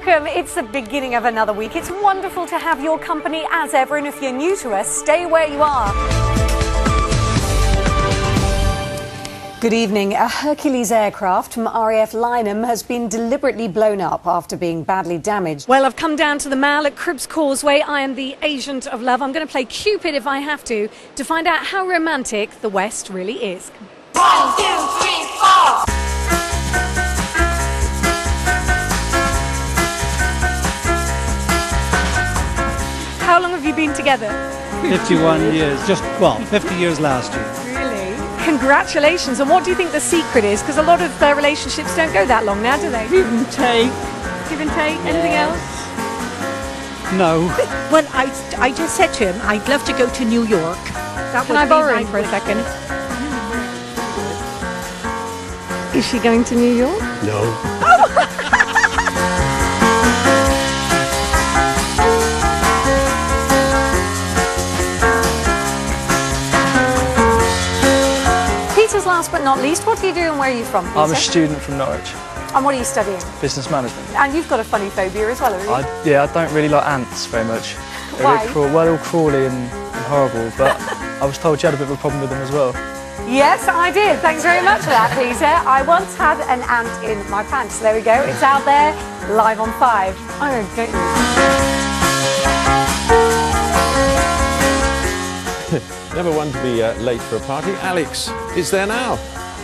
Welcome. It's the beginning of another week. It's wonderful to have your company as ever, and if you're new to us, stay where you are. Good evening. A Hercules aircraft from RAF Lynham has been deliberately blown up after being badly damaged. Well, I've come down to the Mall at Cribbs Causeway. I am the agent of love. I'm going to play Cupid if I have to find out how romantic the West really is. 1, 2, 3, 4. How long have you been together? 51 years, 50 years last year. Really? Congratulations. And what do you think the secret is? Because a lot of relationships don't go that long now, do they? Give and take. Give and take? Anything else? No. Well, I just said to him, I'd love to go to New York. Can I borrow him for a second? Is she going to New York? No. Peter's last but not least, what do you do and where are you from, Peter? I'm a student from Norwich. And what are you studying? Business management. And you've got a funny phobia as well, haven't you? Yeah, I don't really like ants very much. They're Why? really cruel. Well, they're all crawly and horrible, but I was told you had a bit of a problem with them as well. Yes, I did. Thanks very much for that, Peter. I once had an ant in my pants. There we go. It's out there, live on 5. I'm going to get you. Never one to be late for a party. Alex is there now.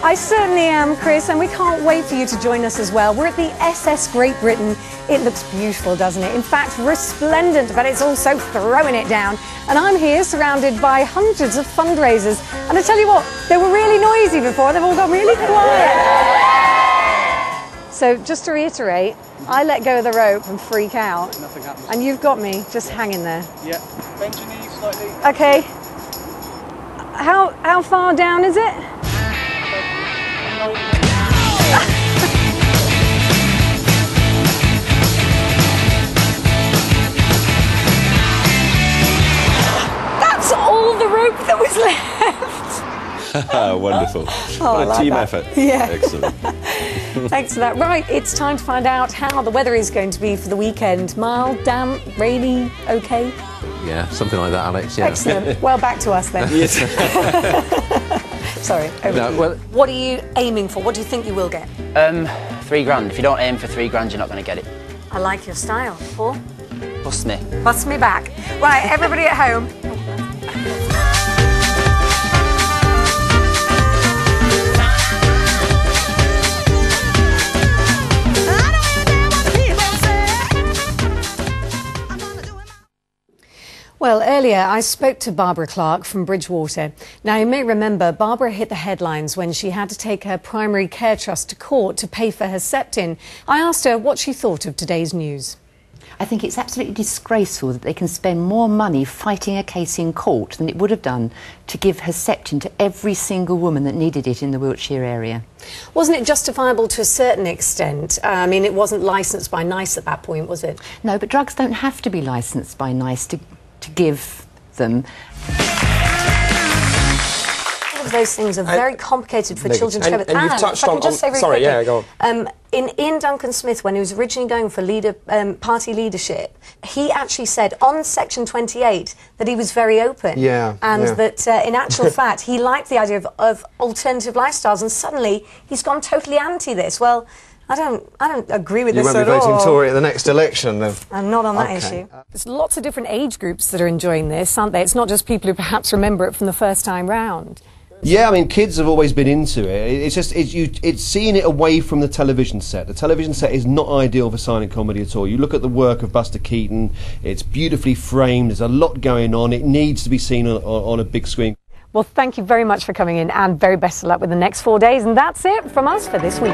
I certainly am, Chris, and we can't wait for you to join us as well. We're at the SS Great Britain. It looks beautiful, doesn't it? In fact, resplendent, but it's also throwing it down. And I'm here surrounded by hundreds of fundraisers. And I tell you what, they were really noisy before. They've all got really quiet. So just to reiterate, I let go of the rope and freak out. Nothing happens. And you've got me just hanging there. Yeah. Bend your knees slightly. Okay. How far down is it? That's all the rope that was left. Wonderful. Oh, what a team effort. Yeah. Excellent. Thanks for that. Right, it's time to find out how the weather is going to be for the weekend. Mild, damp, rainy, okay? Yeah, something like that, Alex. Yeah. Excellent. Well, back to us then. Yes. Sorry. Over to you. Well, what are you aiming for? What do you think you will get? £3 grand. If you don't aim for £3 you're not going to get it. I like your style. Paul? Bust me. Bust me back. Right, everybody at home. Well, earlier I spoke to Barbara Clark from Bridgewater. Now, you may remember Barbara hit the headlines when she had to take her primary care trust to court to pay for her septin. I asked her what she thought of today's news. I think it's absolutely disgraceful that they can spend more money fighting a case in court than it would have done to give Herceptin to every single woman that needed it in the Wiltshire area. Wasn't it justifiable to a certain extent? I mean, it wasn't licensed by NICE at that point, was it? No, but drugs don't have to be licensed by NICE to give them. All of those things are very complicated for children to cover. And you've touched on... Sorry, yeah, go on. In Ian Duncan Smith, when he was originally going for party leadership, he actually said on Section 28 that he was very open. Yeah. And that, in actual fact, he liked the idea of alternative lifestyles, and suddenly he's gone totally anti this. Well, I don't agree with this at all. You won't be voting Tory at the next election, then? I'm not on that issue. There's lots of different age groups that are enjoying this, aren't there? It's not just people who perhaps remember it from the first time round. Yeah, I mean, kids have always been into it. It's just it's seeing it away from the television set. The television set is not ideal for silent comedy at all. You look at the work of Buster Keaton; it's beautifully framed. There's a lot going on. It needs to be seen on a big screen. Well, thank you very much for coming in, and very best of luck with the next 4 days. And that's it from us for this week.